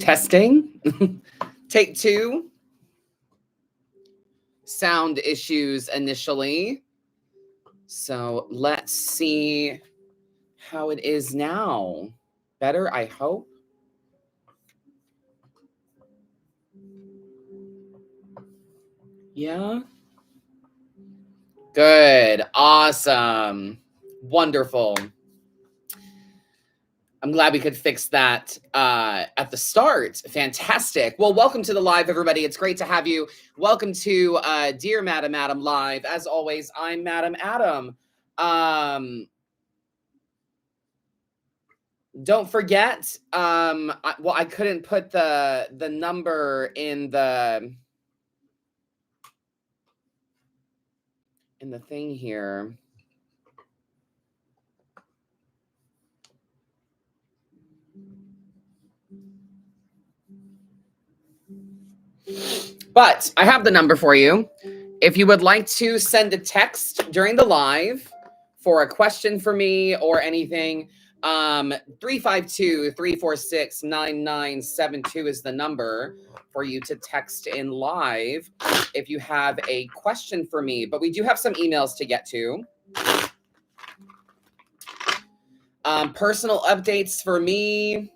Testing. Take two. Sound issues initially. So let's see how it is now. Better, I hope. Yeah. Good. Awesome. Wonderful. I'm glad we could fix that at the start. Fantastic. Well, welcome to the live, everybody. It's great to have you. Welcome to Dear Madam Adam Live. As always, I'm Madam Adam. Don't forget, I couldn't put the number in the thing here. But I have the number for you. If you would like to send a text during the live for a question for me or anything, 352-346-9972 is the number for you to text in live if you have a question for me. But we do have some emails to get to. Personal updates for me,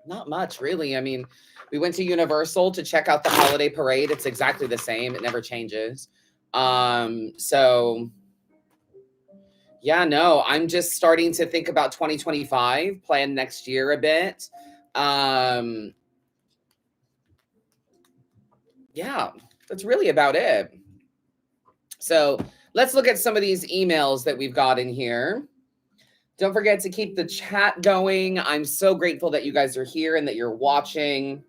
not much really. I mean, we went to Universal to check out the holiday parade. It's exactly the same. It never changes. So yeah, no, I'm just starting to think about 2025, plan next year a bit. Yeah, that's really about it. So let's look at some of these emails that we've got in here. Don't forget to keep the chat going. I'm so grateful that you guys are here and that you're watching.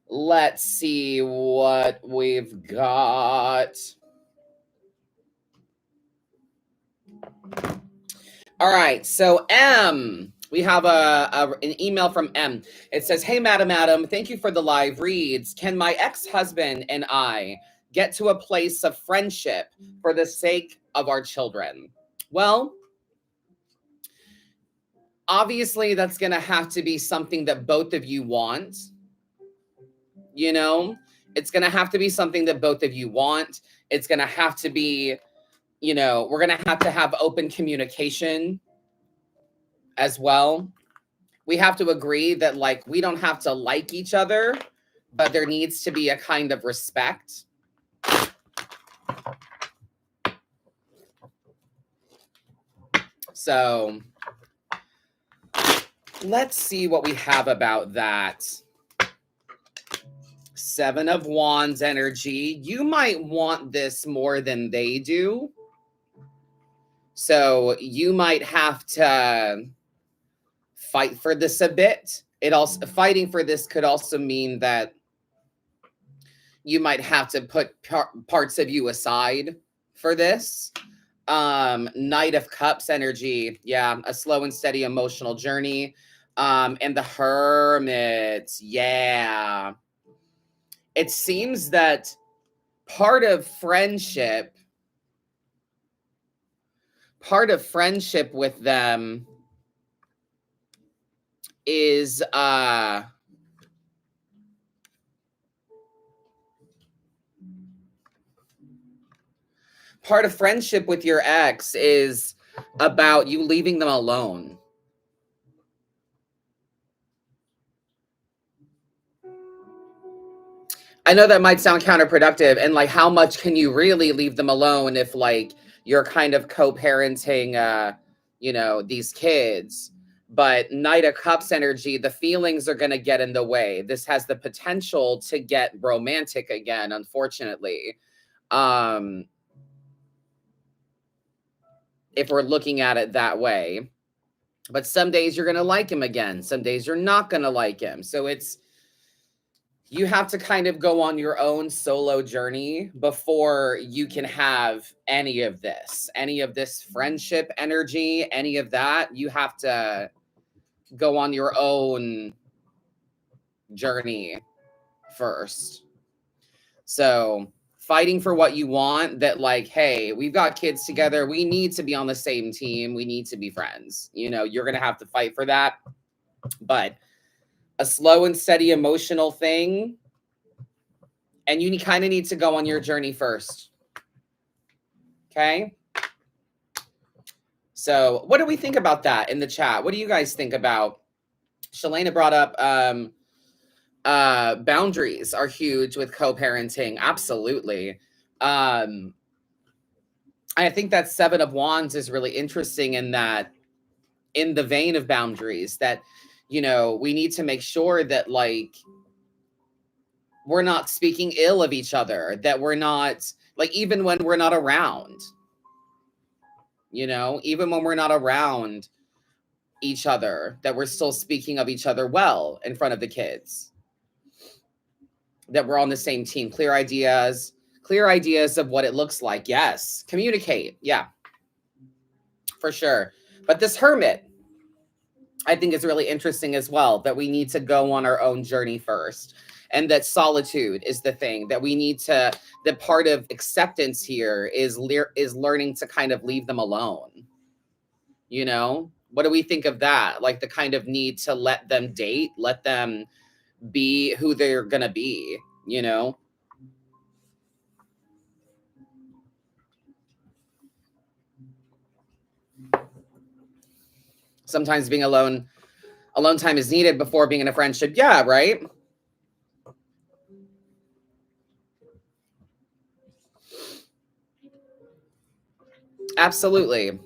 Let's see what we've got. All right, so M, we have an email from M. It says, "Hey, Madam Adam, thank you for the live reads. Can my ex-husband and I get to a place of friendship for the sake of our children?" Well, obviously that's going to have to be something that both of you want. You know, it's going to have to be something that both of you want. It's going to have to be, you know, we're going to have open communication as well. We have to agree that, like, we don't have to like each other, but there needs to be a kind of respect. So let's see what we have about that. Seven of Wands energy. You might want this more than they do. So you might have to fight for this a bit. It also, fighting for this could also mean that you might have to put parts of you aside for this. Knight of Cups energy. Yeah, a slow and steady emotional journey. And the Hermit. Yeah. It seems that part of friendship with them is part of friendship with your ex is about you leaving them alone. I know that might sound counterproductive, and like, how much can you really leave them alone if, like, you're kind of co-parenting, you know, these kids? But Knight of Cups energy, the feelings are going to get in the way. This has the potential to get romantic again, unfortunately. If we're looking at it that way. But some days you're going to like him again. Some days you're not going to like him. So you have to kind of go on your own solo journey before you can have any of this friendship energy, any of that. You have to go on your own journey first. So fighting for what you want, that, like, hey, we've got kids together. We need to be on the same team. We need to be friends. You know, you're going to have to fight for that. but a slow and steady emotional thing. And you kind of need to go on your journey first. Okay. So what do we think about that in the chat? What do you guys think about? Shalana brought up boundaries are huge with co-parenting. Absolutely. I think that Seven of Wands is really interesting in that, in the vein of boundaries, that, you know, we need to make sure that, like, we're not speaking ill of each other, that we're not, like, even when we're not around, you know, even when we're not around each other, that we're still speaking of each other well in front of the kids, that we're on the same team. Clear ideas of what it looks like. Yes. Communicate. Yeah, for sure. But this Hermit, I think is really interesting as well, that we need to go on our own journey first. And that solitude is the thing that we need to, the part of acceptance here is learning to kind of leave them alone. You know, what do we think of that? Like the kind of need to let them date, let them be who they're going to be, you know? Sometimes being alone time is needed before being in a friendship. Yeah, right? Absolutely.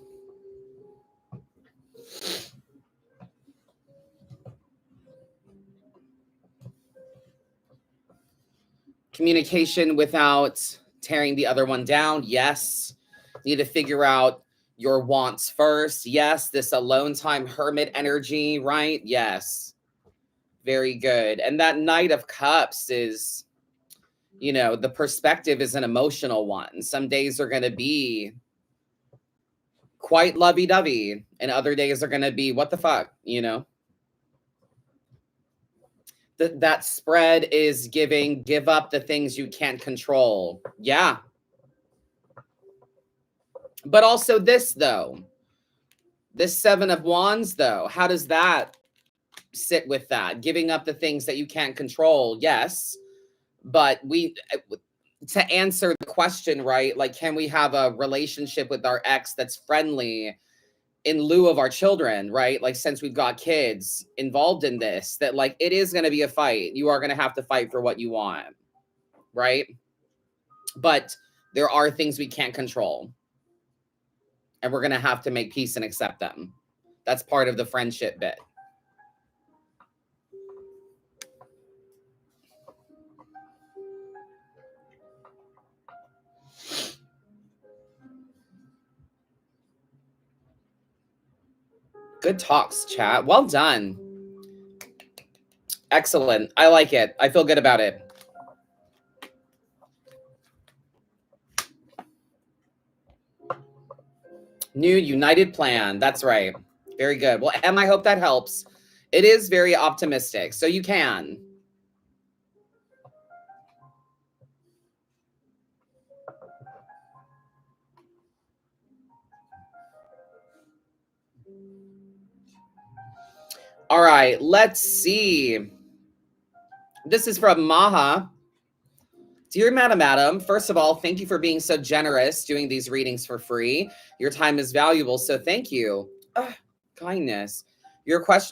Communication without tearing the other one down. Yes. You need to figure out your wants first. Yes. This alone time hermit energy, right? Yes. Very good. And that Knight of Cups is, you know, the perspective is an emotional one. Some days are going to be quite lovey-dovey, and other days are going to be, what the fuck, you know? That spread is give up the things you can't control. Yeah. But also this, though. This Seven of Wands, though, how does that sit with that? Giving up the things that you can't control. Yes. But to answer the question, right? Like, can we have a relationship with our ex that's friendly in lieu of our children, right? Like, since we've got kids involved in this, that, like, it is going to be a fight. You are going to have to fight for what you want, right? But there are things we can't control, and we're going to have to make peace and accept them. That's part of the friendship bit. Good talks, chat. Well done. Excellent. I like it. I feel good about it. New united plan. That's right. Very good. Well, Em, I hope that helps. It is very optimistic, so you can. All right, let's see. This is from Maha. Dear Madam Adam, first of all, thank you for being so generous doing these readings for free. Your time is valuable, so thank you. Kindness.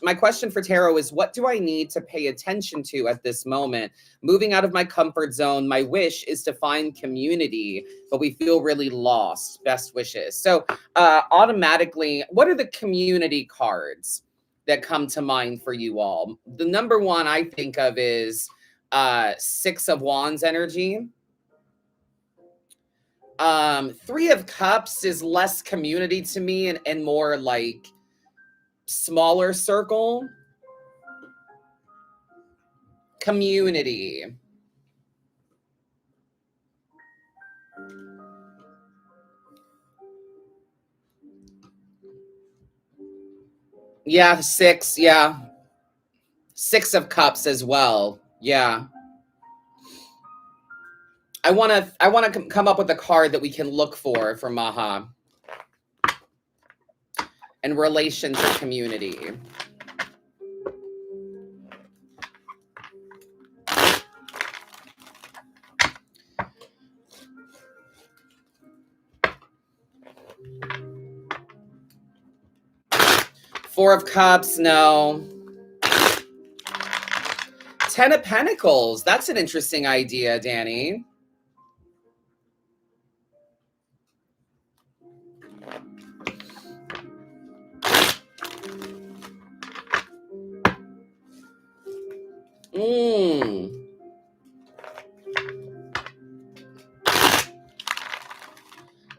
My question for tarot is, what do I need to pay attention to at this moment? Moving out of my comfort zone, my wish is to find community, but we feel really lost. Best wishes. So automatically, what are the community cards that come to mind for you all? The number one I think of is Six of Wands energy. Three of Cups is less community to me and more like smaller circle. Community. Yeah, six. Yeah. Six of Cups as well. Yeah. I want to come up with a card that we can look for Maha in relation to community. Four of Cups, no. Ten of Pentacles, that's an interesting idea, Danny.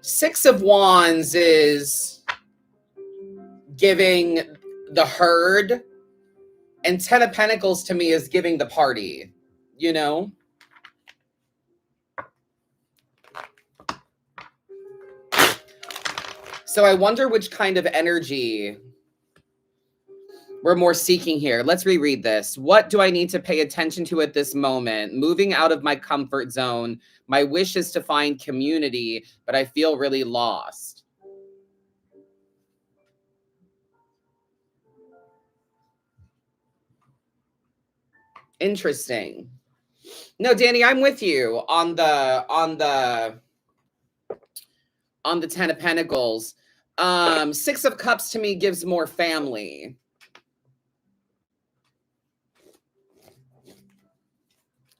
Six of Wands is giving the herd, and Ten of Pentacles to me is giving the party, you know? So I wonder which kind of energy we're more seeking here. Let's reread this. What do I need to pay attention to at this moment? Moving out of my comfort zone. My wish is to find community, but I feel really lost. Interesting. No, Danny, I'm with you on the Ten of Pentacles. Six of Cups to me gives more family.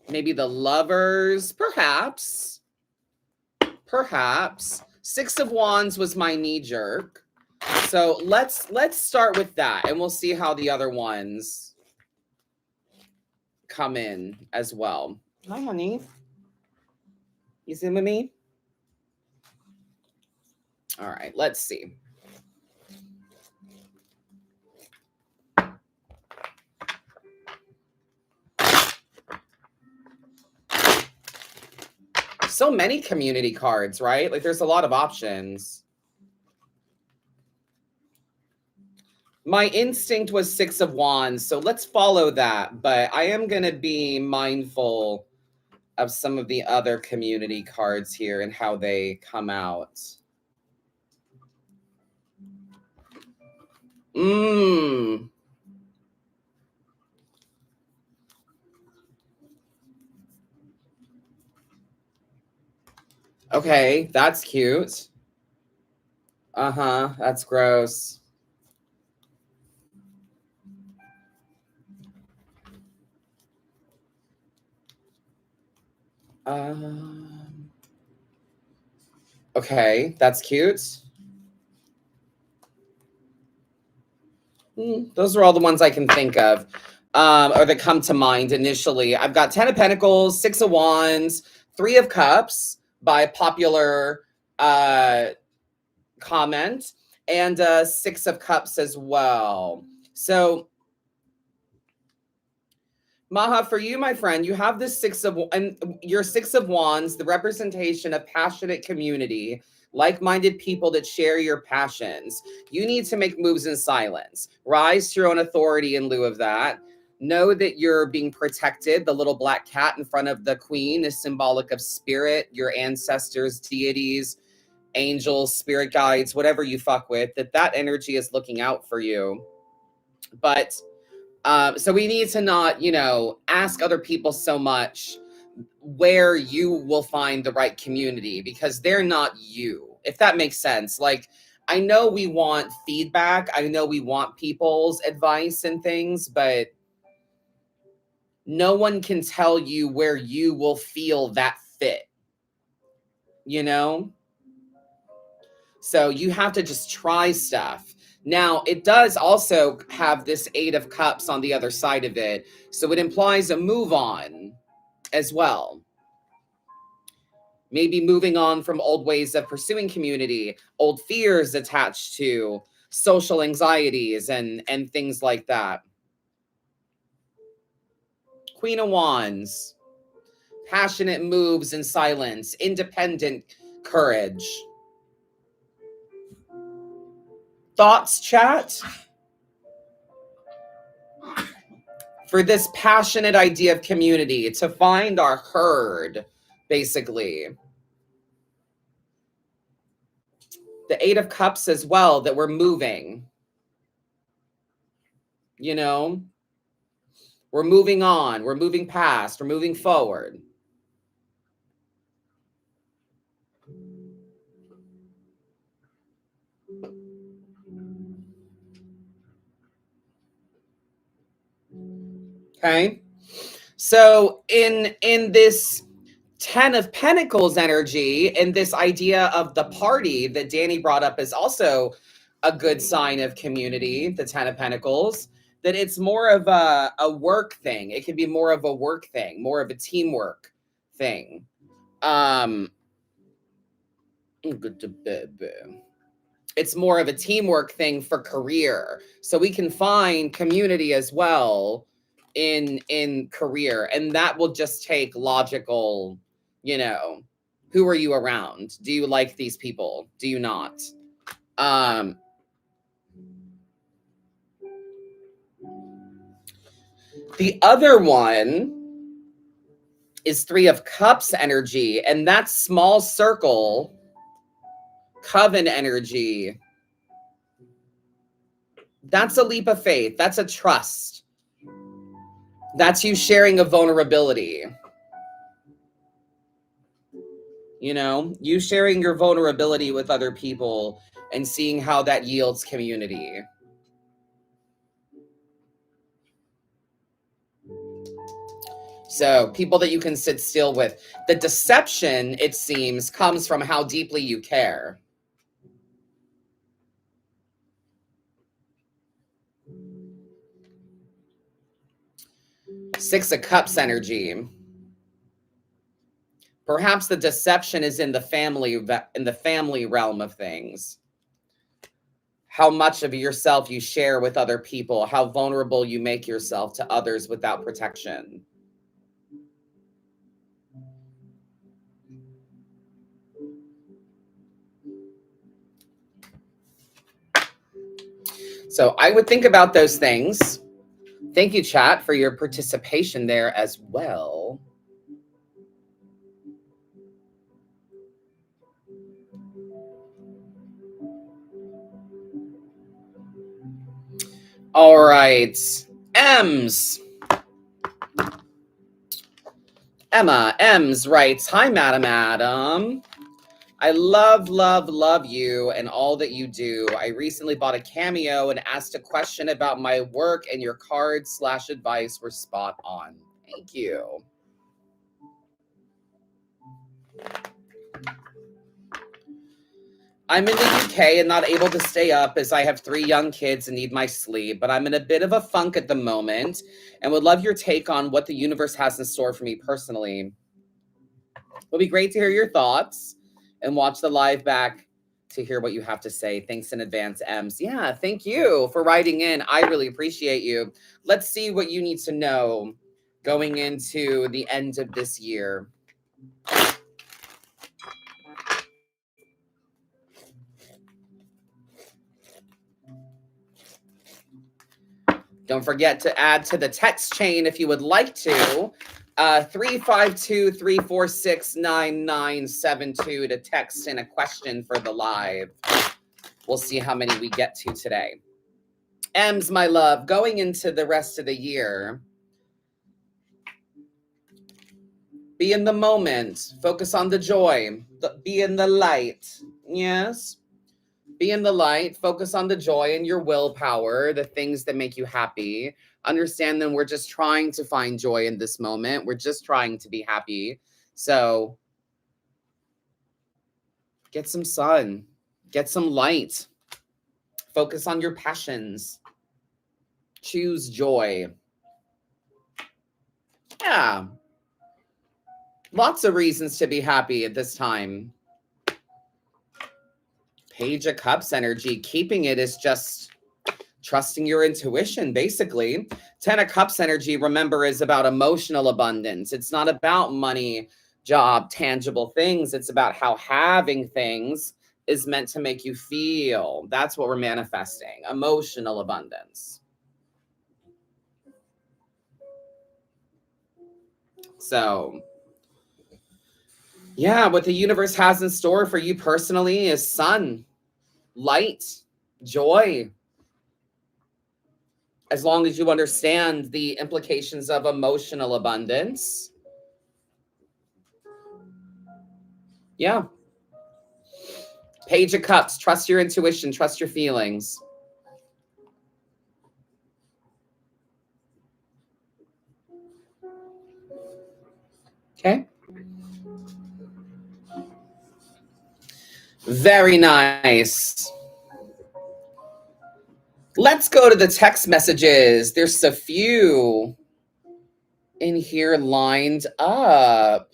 Maybe the Lovers, perhaps. Perhaps. Six of Wands was my knee jerk. So let's start with that, and we'll see how the other ones come in as well. Hi, honey. You sitting with me? All right, let's see. So many community cards, right? Like there's a lot of options. My instinct was Six of Wands, so let's follow that. But I am going to be mindful of some of the other community cards here and how they come out. Okay, that's cute. Uh-huh, that's gross. Okay, that's cute. Those are all the ones I can think of, or that come to mind initially. I've got Ten of Pentacles, Six of Wands, Three of Cups by popular comment, and Six of Cups as well. So, Maha, for you, my friend, you have this your Six of Wands, the representation of passionate community, like-minded people that share your passions. You need to make moves in silence. Rise to your own authority in lieu of that. Know that you're being protected. The little black cat in front of the queen is symbolic of spirit, your ancestors, deities, angels, spirit guides, whatever you fuck with, that energy is looking out for you. But so we need to not, ask other people so much where you will find the right community, because they're not you, if that makes sense. Like, I know we want feedback. I know we want people's advice and things, but no one can tell you where you will feel that fit, So you have to just try stuff. Now, it does also have this Eight of Cups on the other side of it. So it implies a move on as well. Maybe moving on from old ways of pursuing community, old fears attached to social anxieties and things like that. Queen of Wands. Passionate moves in silence. Independent courage. Thoughts, chat? For this passionate idea of community, to find our herd, basically. The Eight of Cups as well, that we're moving. We're moving on. We're moving past. We're moving forward. Okay. So in this 10 of Pentacles energy, and this idea of the party that Danny brought up is also a good sign of community, the 10 of Pentacles, that it's more of a work thing. It can be more of a work thing, more of a teamwork thing. It's more of a teamwork thing for career. So we can find community as well in career, and that will just take logical, who are you around? Do you like these people? Do you not? The other one is 3 of Cups energy, and that's small circle coven energy. That's a leap of faith. That's a trust. That's you sharing a vulnerability. You sharing your vulnerability with other people and seeing how that yields community. So people that you can sit still with. The deception, it seems, comes from how deeply you care. Six of Cups energy. Perhaps the deception is in the family realm of things. How much of yourself you share with other people, how vulnerable you make yourself to others without protection. So I would think about those things. Thank you, chat, for your participation there as well. All right. Emma Ems writes, "Hi, Madam Adam. I love you and all that you do. I recently bought a Cameo and asked a question about my work, and your cards/advice were spot on. Thank you." I'm in the UK and not able to stay up as I have 3 young kids and need my sleep, but I'm in a bit of a funk at the moment and would love your take on what the universe has in store for me personally. It'll be great to hear your thoughts and watch the live back to hear what you have to say. Thanks in advance, Ems. Yeah, thank you for writing in. I really appreciate you. Let's see what you need to know going into the end of this year. Don't forget to add to the text chain if you would like to. 352-346-9972 to text in a question for the live. We'll see how many we get to today. Ems, my love, going into the rest of the year, be in the moment, focus on the joy, be in the light. Yes. Be in the light, focus on the joy and your willpower, the things that make you happy. Understand that we're just trying to find joy in this moment. We're just trying to be happy. So get some sun, get some light, focus on your passions, choose joy. Yeah. Lots of reasons to be happy at this time. Page of Cups energy, keeping it is just trusting your intuition, basically. 10 of Cups energy, remember, is about emotional abundance. It's not about money, job, tangible things. It's about how having things is meant to make you feel. That's what we're manifesting, emotional abundance. So, yeah, what the universe has in store for you personally is sun, light, joy. As long as you understand the implications of emotional abundance. Yeah. Page of Cups, trust your intuition, trust your feelings. Very nice. Let's go to the text messages. There's a few in here lined up.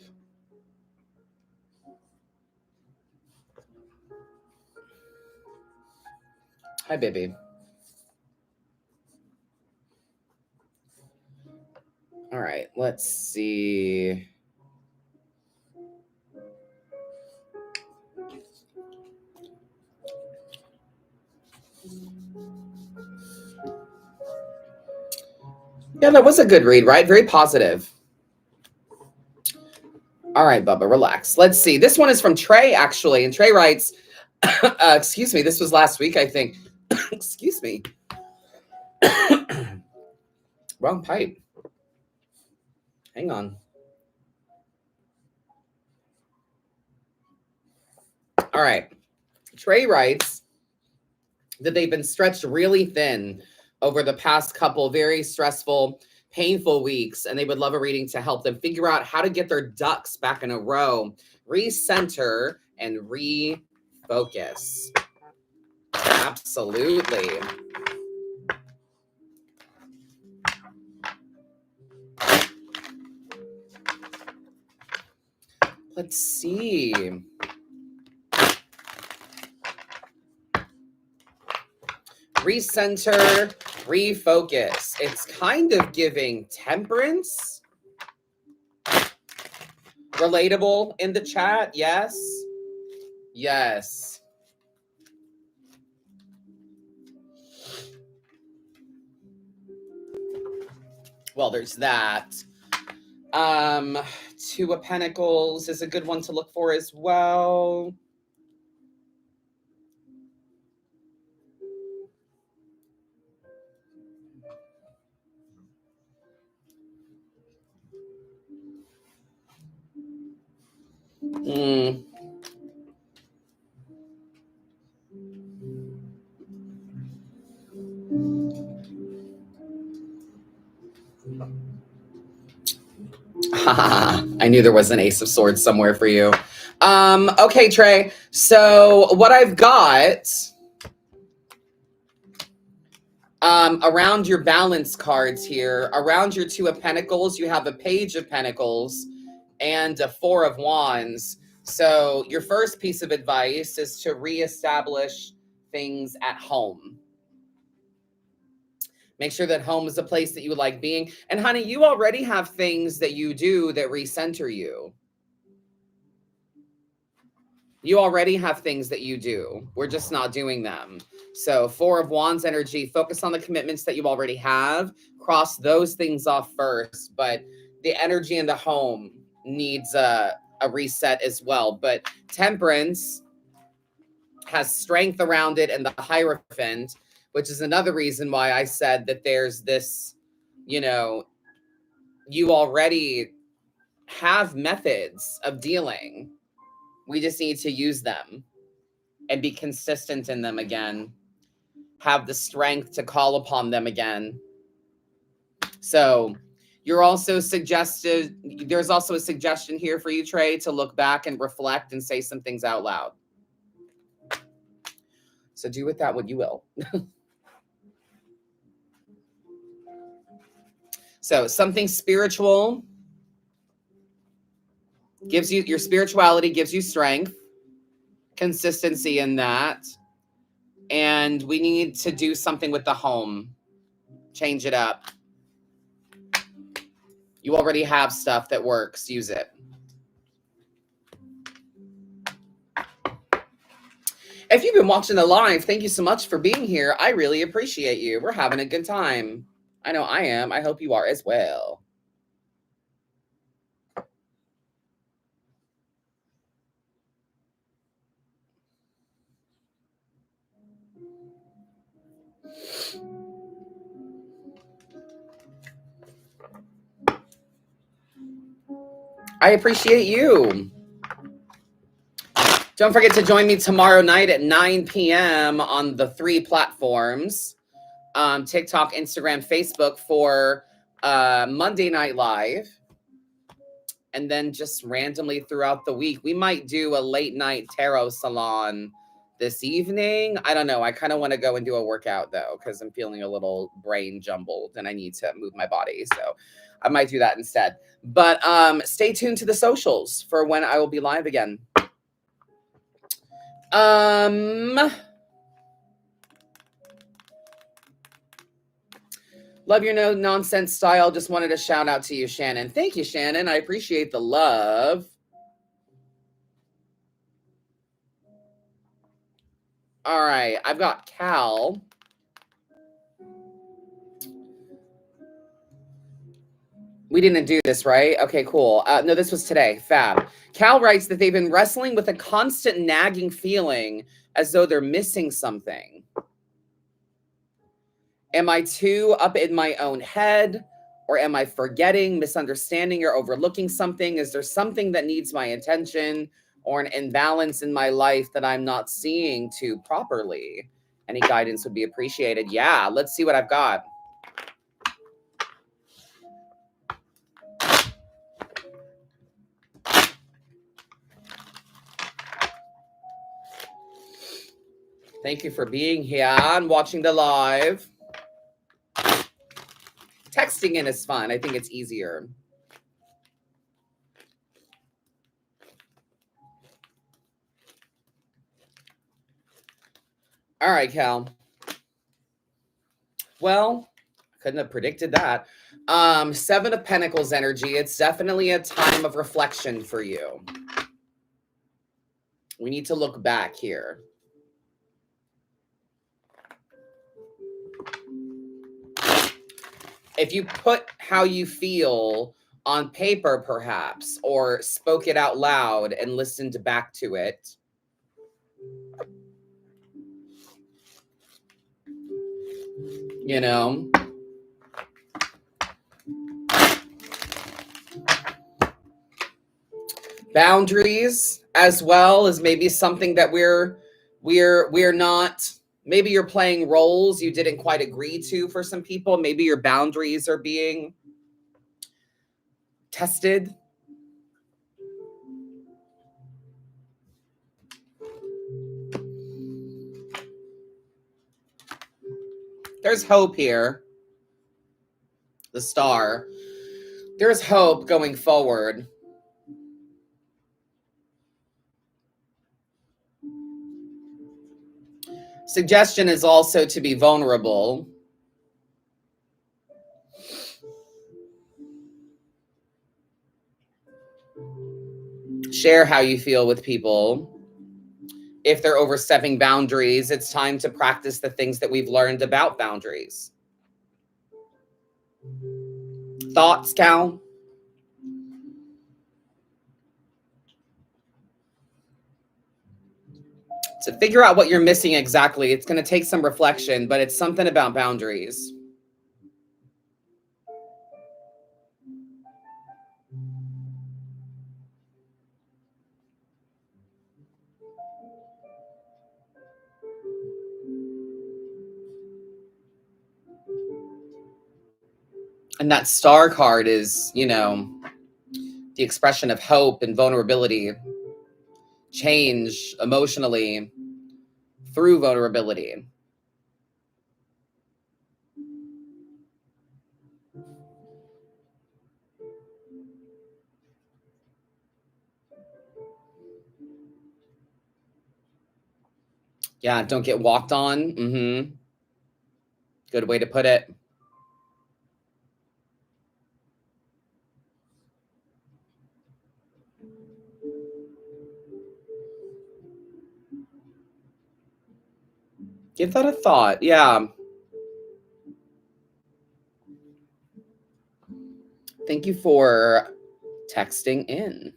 Hi, baby. All right, let's see. Yeah, that was a good read, right? Very positive. All right, Bubba, relax. Let's see. This one is from Trey, actually. And Trey writes, excuse me, this was last week, I think. Excuse me. Wrong pipe. Hang on. All right. Trey writes that they've been stretched really thin over the past couple very stressful, painful weeks, and they would love a reading to help them figure out how to get their ducks back in a row, recenter, and refocus. Absolutely. Let's see. Recenter, refocus. It's kind of giving temperance. Relatable in the chat, yes? Yes. Well, there's that. Two of Pentacles is a good one to look for as well. I knew there was an Ace of Swords somewhere for you. Okay, Trey. So what I've got around your balance cards here, around your Two of Pentacles, you have a Page of Pentacles and a Four of Wands. So your first piece of advice is to reestablish things at home. Make sure that home is a place that you like being. And honey, you already have things that you do that recenter you. You already have things that you do. We're just not doing them. So Four of Wands energy, focus on the commitments that you already have. Cross those things off first. But the energy in the home needs a reset as well. But Temperance has strength around it, and the Hierophant, which is another reason why I said that there's this, you already have methods of dealing. We just need to use them and be consistent in them again. Have the strength to call upon them again. So you're also suggested, there's also a suggestion here for you, Trey, to look back and reflect and say some things out loud. So do with that what you will. So something spiritual gives you, your spirituality gives you strength, consistency in that. And we need to do something with the home. Change it up. You already have stuff that works. Use it. If you've been watching the live, thank you so much for being here. I really appreciate you. We're having a good time. I know I am. I hope you are as well. I appreciate you. Don't forget to join me tomorrow night at 9 p.m. on the 3 platforms, TikTok, Instagram, Facebook, for Monday Night Live. And then just randomly throughout the week, we might do a late night tarot salon this evening. I don't know. I kind of want to go and do a workout though, because I'm feeling a little brain jumbled and I need to move my body. So I might do that instead. But stay tuned to the socials for when I will be live again. Love your no nonsense style. Just wanted to shout out to you, Shannon. Thank you, Shannon. I appreciate the love. All right. I've got Cal. We didn't do this, right? Okay, cool. No, this was today. Fab. Cal writes that they've been wrestling with a constant nagging feeling as though they're missing something. Am I too up in my own head? Or am I forgetting, misunderstanding, or overlooking something? Is there something that needs my attention or an imbalance in my life that I'm not seeing to properly? Any guidance would be appreciated. Yeah, let's see what I've got. Thank you for being here and watching the live. Texting in is fun. I think it's easier. All right, Cal. Well, couldn't have predicted that. 7 of Pentacles energy. It's definitely a time of reflection for you. We need to look back here. If you put how you feel on paper, perhaps, or spoke it out loud and listened back to it, you know, boundaries as well is maybe something that we're not. Maybe you're playing roles you didn't quite agree to for some people. Maybe your boundaries are being tested. There's hope here. The star. There's hope going forward. Suggestion is also to be vulnerable. Share how you feel with people. If they're overstepping boundaries, it's time to practice the things that we've learned about boundaries. Thoughts, Cal? To figure out what you're missing exactly, it's going to take some reflection, but it's something about boundaries. And that star card is, you know, the expression of hope and vulnerability, change emotionally through vulnerability. Yeah, don't get walked on. Good way to put it. Give that a thought. Yeah. Thank you for texting in.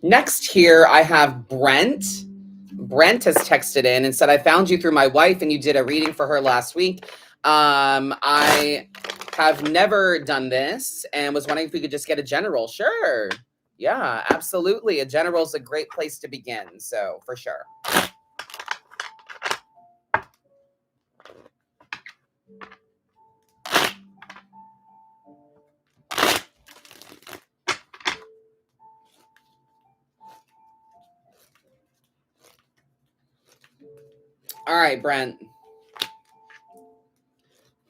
Next here, I have Brent. Brent has texted in and said, I found you through my wife and you did a reading for her last week. I have never done this and was wondering if we could just get a general. Sure. Yeah, absolutely. A general is a great place to begin. So for sure. All right, Brent.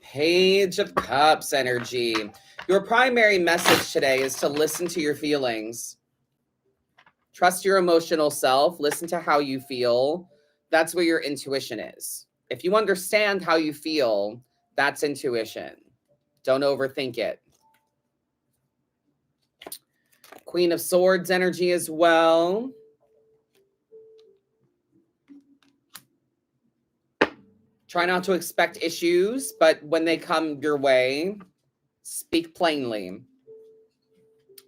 Page of Cups energy. Your primary message today is to listen to your feelings. Trust your emotional self. Listen to how you feel. That's where your intuition is. If you understand how you feel, that's intuition. Don't overthink it. Queen of Swords energy as well. Try not to expect issues, but when they come your way, speak plainly.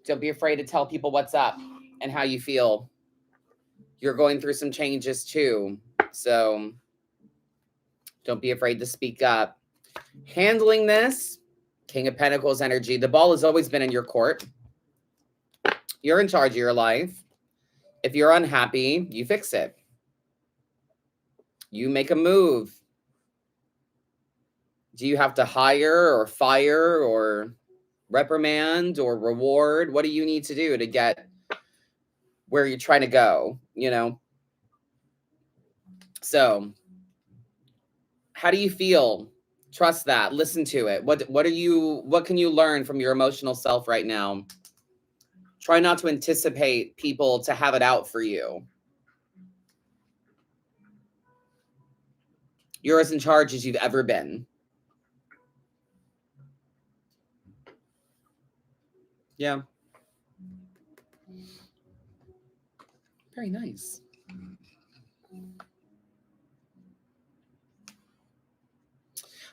Don't be afraid to tell people what's up and how you feel. You're going through some changes too, so don't be afraid to speak up. Handling this, King of Pentacles energy. The ball has always been in your court. You're in charge of your life. If you're unhappy, you fix it. You make a move. Do you have to hire or fire or reprimand or reward? What do you need to do to get where you're trying to go, you know? So, how do you feel? Trust that. Listen to it. What can you learn from your emotional self right now? Try not to anticipate people to have it out for you. You're as in charge as you've ever been. Yeah. Very nice.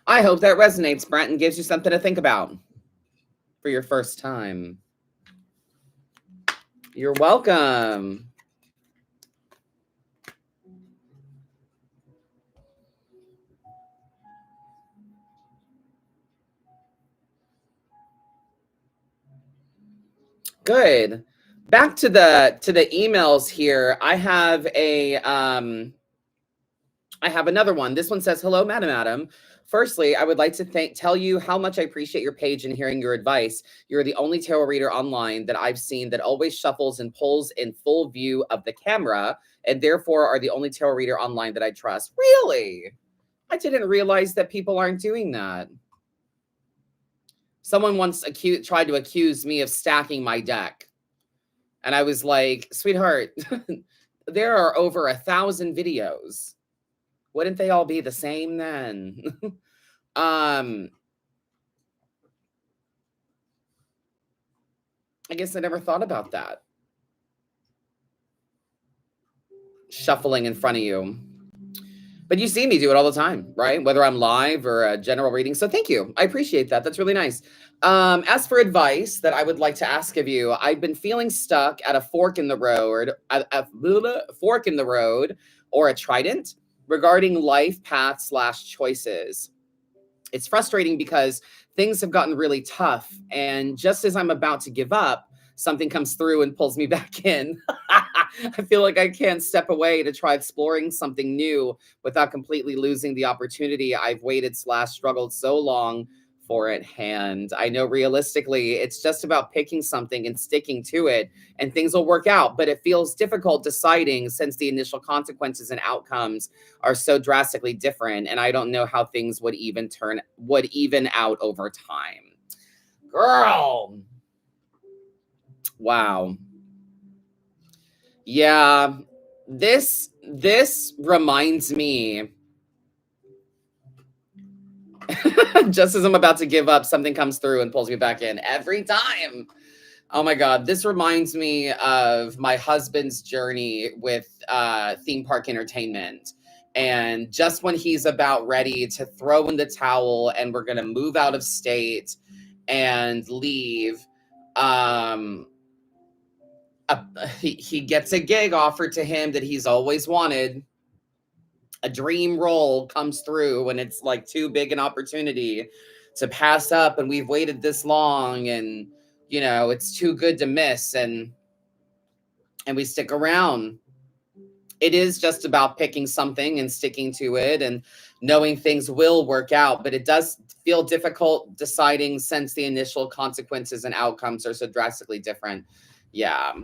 I hope that resonates, Brent, and gives you something to think about for your first time. You're welcome. Good. Back to the emails here. I have another one. This one says, "Hello, Madam Adam. Firstly, I would like to tell you how much I appreciate your page and hearing your advice. You're the only tarot reader online that I've seen that always shuffles and pulls in full view of the camera, and therefore are the only tarot reader online that I trust." Really? I didn't realize that people aren't doing that. Someone once tried to accuse me of stacking my deck. And I was like, sweetheart, there are over 1,000 videos. Wouldn't they all be the same then? I guess I never thought about that. Shuffling in front of you. But you see me do it all the time, right? Whether I'm live or a general reading. So thank you. I appreciate that. That's really nice. As for advice that I would like to ask of you, I've been feeling stuck at a fork in the road, or a trident regarding life path / choices. It's frustrating because things have gotten really tough. And just as I'm about to give up, something comes through and pulls me back in. I feel like I can't step away to try exploring something new without completely losing the opportunity I've waited / struggled so long for at hand. I know realistically, it's just about picking something and sticking to it, and things will work out, but it feels difficult deciding since the initial consequences and outcomes are so drastically different, and I don't know how things would even out over time. Girl. Wow. Yeah, this reminds me, just as I'm about to give up, something comes through and pulls me back in every time. Oh my God, this reminds me of my husband's journey with theme park entertainment. And just when he's about ready to throw in the towel and we're going to move out of state and leave, he gets a gig offered to him that he's always wanted. A dream role comes through and it's like too big an opportunity to pass up, and we've waited this long, and you know it's too good to miss, and we stick around. It is just about picking something and sticking to it and knowing things will work out, but it does feel difficult deciding since the initial consequences and outcomes are so drastically different. Yeah.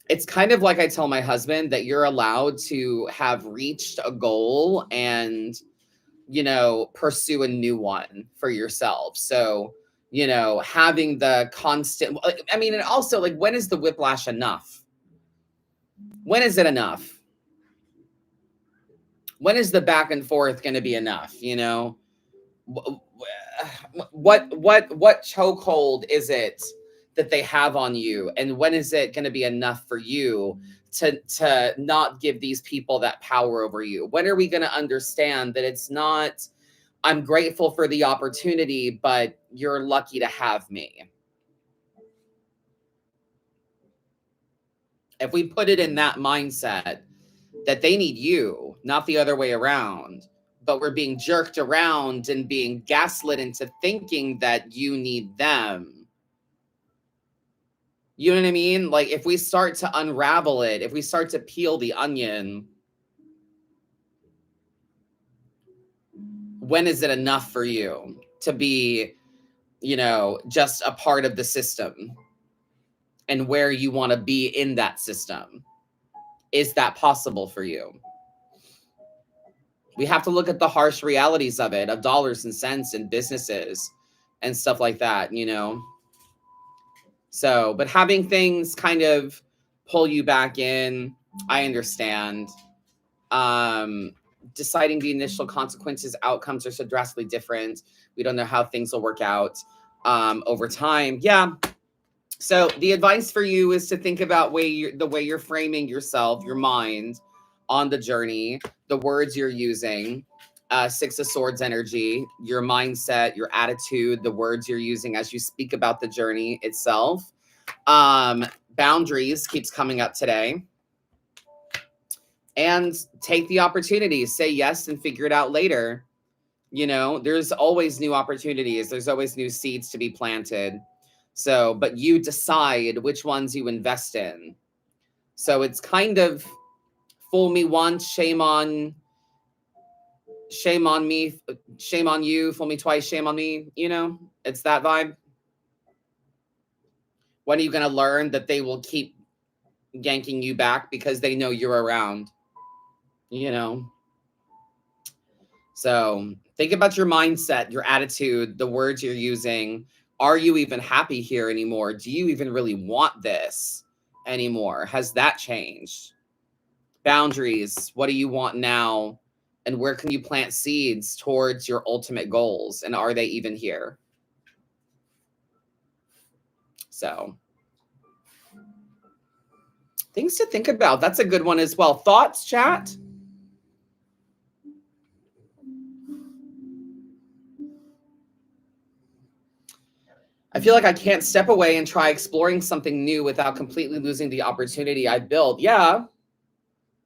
it's kind of like I tell my husband that you're allowed to have reached a goal and, pursue a new one for yourself. So, having the constant, I mean, and also like, when is the whiplash enough? When is it enough? When is the back and forth going to be enough? What chokehold is it that they have on you, and when is it going to be enough for you to not give these people that power over you? When are we going to understand that it's not, I'm grateful for the opportunity, but you're lucky to have me? If we put it in that mindset that they need you, not the other way around, but we're being jerked around and being gaslit into thinking that you need them. You know what I mean? Like, if we start to unravel it, if we start to peel the onion, when is it enough for you to be, just a part of the system, and where you want to be in that system? Is that possible for you? We have to look at the harsh realities of it, of dollars and cents and businesses and stuff like that, So, but having things kind of pull you back in, I understand. Deciding the initial consequences, outcomes are so drastically different. We don't know how things will work out over time. Yeah. So the advice for you is to think about the way you're framing yourself, your mind on the journey, the words you're using, Six of Swords energy, your mindset, your attitude, the words you're using as you speak about the journey itself. Boundaries keeps coming up today. And take the opportunity, say yes and figure it out later. There's always new opportunities. There's always new seeds to be planted. So, but you decide which ones you invest in. So it's kind of fool me once, shame on me, shame on you, fool me twice, shame on me. It's that vibe. When are you going to learn that they will keep yanking you back because they know you're around? So think about your mindset, your attitude, the words you're using. Are you even happy here anymore? Do you even really want this anymore? Has that changed? Boundaries. What do you want now? And where can you plant seeds towards your ultimate goals? And are they even here? So things to think about. That's a good one as well. Thoughts, chat? I feel like I can't step away and try exploring something new without completely losing the opportunity I built. Yeah.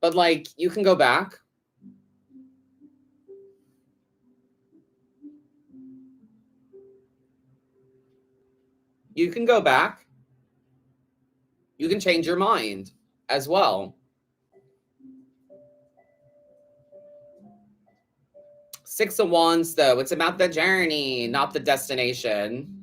But like, you can go back. You can go back. You can change your mind as well. Six of Wands, though, it's about the journey, not the destination.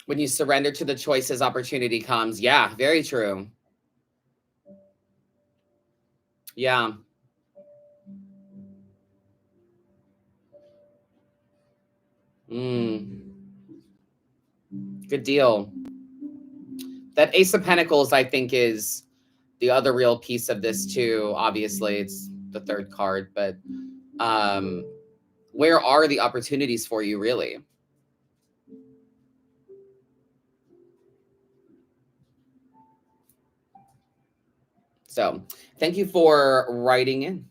When you surrender to the choices, opportunity comes. Yeah, very true. Yeah. Good deal. That Ace of Pentacles, I think, is the other real piece of this too. Obviously, it's the third card, but where are the opportunities for you, really? So thank you for writing in.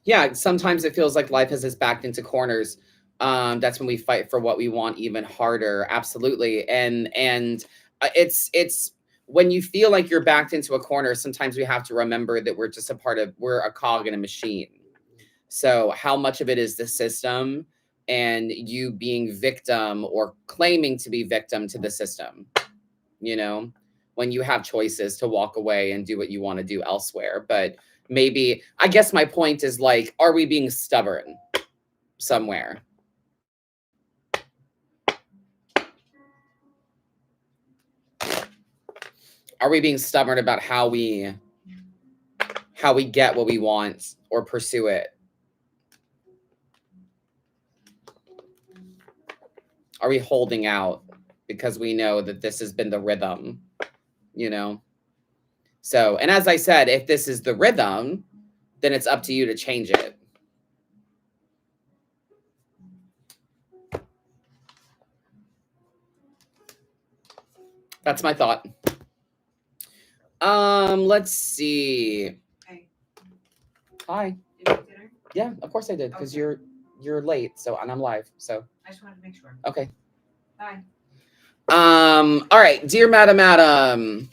Yeah, sometimes it feels like life has us backed into corners. That's when we fight for what we want even harder. Absolutely. And it's when you feel like you're backed into a corner, sometimes we have to remember that we're a cog in a machine. So how much of it is the system and you being victim or claiming to be victim to the system? you know, when you have choices to walk away and do what you want to do elsewhere. But maybe, I guess my point is like, are we being stubborn somewhere? Are we being stubborn about how we get what we want or pursue it? Are we holding out because we know that this has been the rhythm, you know? So, and as I said, if this is the rhythm, then it's up to you to change it. That's my thought. Let's see. Hey. Hi. Did you eat dinner? Yeah, of course I did, because Okay. you're late, so, and I'm live, so. I just wanted to make sure. Okay. Bye. All right, dear Madam Adam.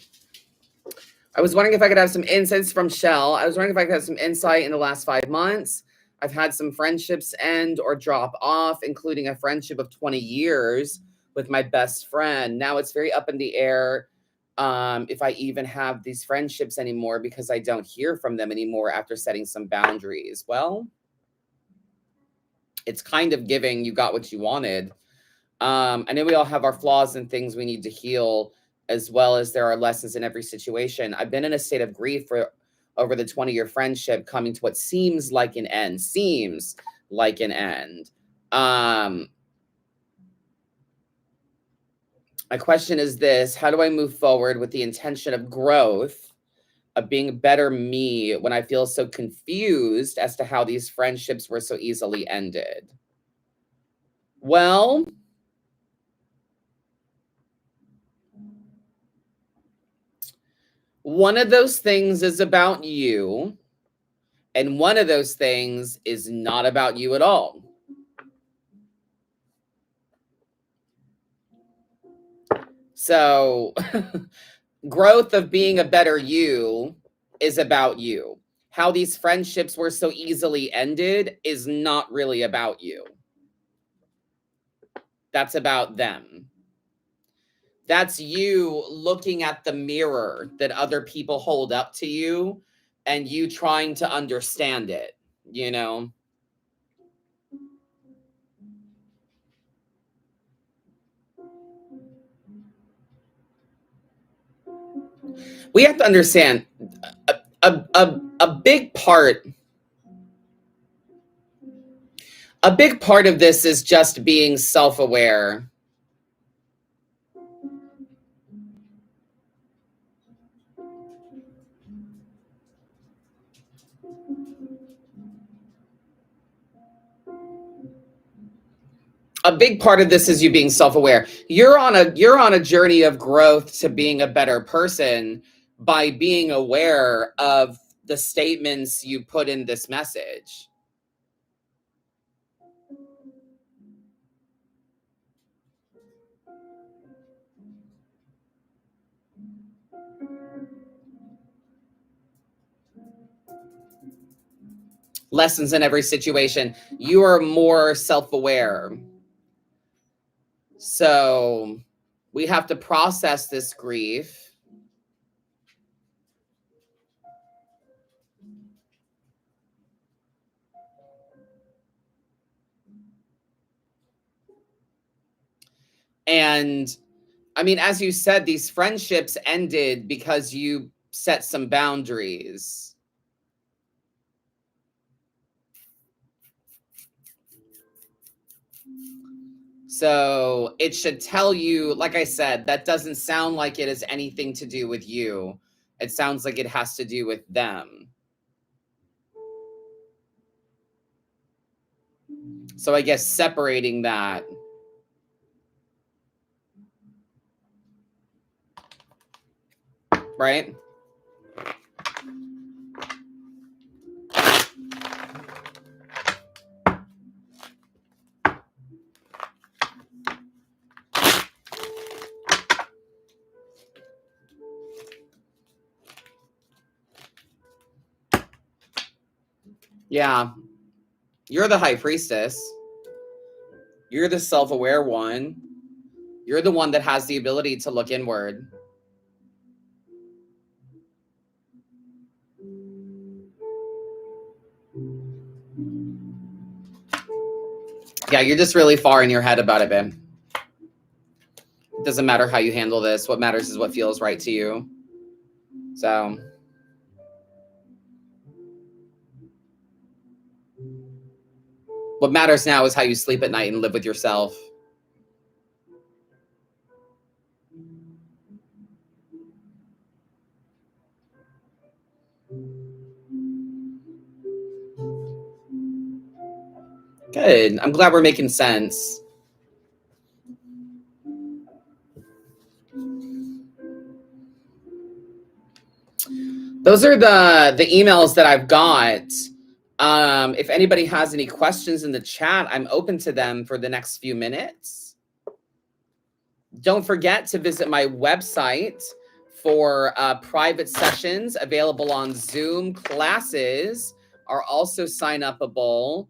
I was wondering if I could have some insights from Shell. I was wondering if I could have some insight in the last 5 months. I've had some friendships end or drop off, including a friendship of 20 years with my best friend. Now it's very up in the air if I even have these friendships anymore because I don't hear from them anymore after setting some boundaries. Well, it's kind of giving you got what you wanted. I know we all have our flaws and things we need to heal, as well as there are lessons in every situation. I've been in a state of grief for over the 20-year friendship coming to what seems like an end. My question is this: how do I move forward with the intention of growth, of being a better me when I feel so confused as to how these friendships were so easily ended? Well, one of those things is about you, and one of those things is not about you at all. So, growth of being a better you is about you. How these friendships were so easily ended is not really about you. That's about them. That's you looking at the mirror that other people hold up to you and you trying to understand it, you know? We have to understand a big part of this is just being self-aware. A big part of this is you being self-aware. You're on a journey of growth to being a better person by being aware of the statements you put in this message. Lessons in every situation. You are more self-aware. So we have to process this grief. And I mean, as you said, these friendships ended because you set some boundaries. So it should tell you, like I said, that doesn't sound like it has anything to do with you. It sounds like it has to do with them. So I guess separating that. Right? Yeah. You're the high priestess. You're the self-aware one. You're the one that has the ability to look inward. Yeah, you're just really far in your head about it, babe. It doesn't matter how you handle this. What matters is what feels right to you. So what matters now is how you sleep at night and live with yourself. Good. I'm glad we're making sense. Those are the emails that I've got. If anybody has any questions in the chat, I'm open to them for the next few minutes. Don't forget to visit my website for private sessions available on Zoom. Classes are also sign-upable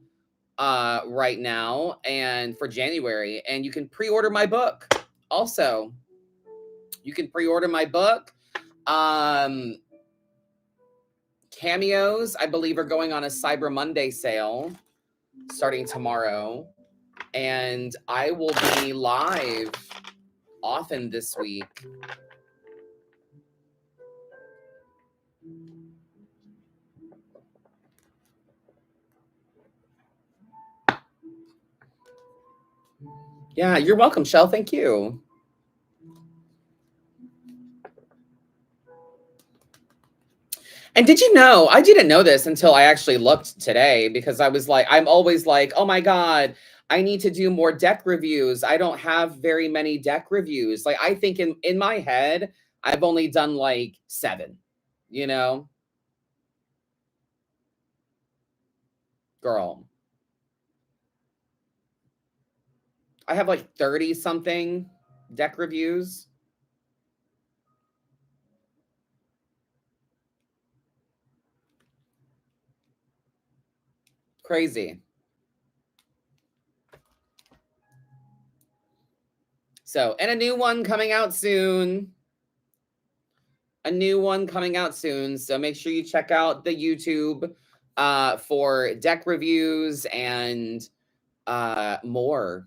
right now and for January. And you can pre-order my book also. You can pre-order my book. Cameos, I believe, are going on a Cyber Monday sale starting tomorrow. And I will be live often this week. Yeah, you're welcome, Shell. Thank you. And did you know, I didn't know this until I actually looked today, because I was like, I'm always like, oh my God, I need to do more deck reviews. I don't have very many deck reviews. Like, I think in my head, I've only done like 7, you know? Girl. I have like 30 something deck reviews. Crazy. So, and a new one coming out soon. A new one coming out soon. So make sure you check out the YouTube for deck reviews and more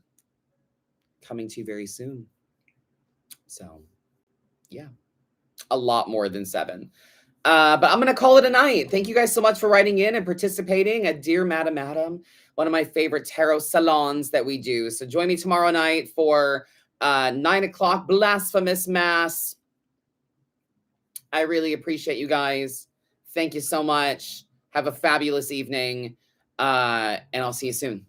coming to you very soon. So yeah, a lot more than 7. But I'm going to call it a night. Thank you guys so much for writing in and participating at Dear Madam Adam, one of my favorite tarot salons that we do. So join me tomorrow night for 9 o'clock Blasphemous Mass. I really appreciate you guys. Thank you so much. Have a fabulous evening. And I'll see you soon.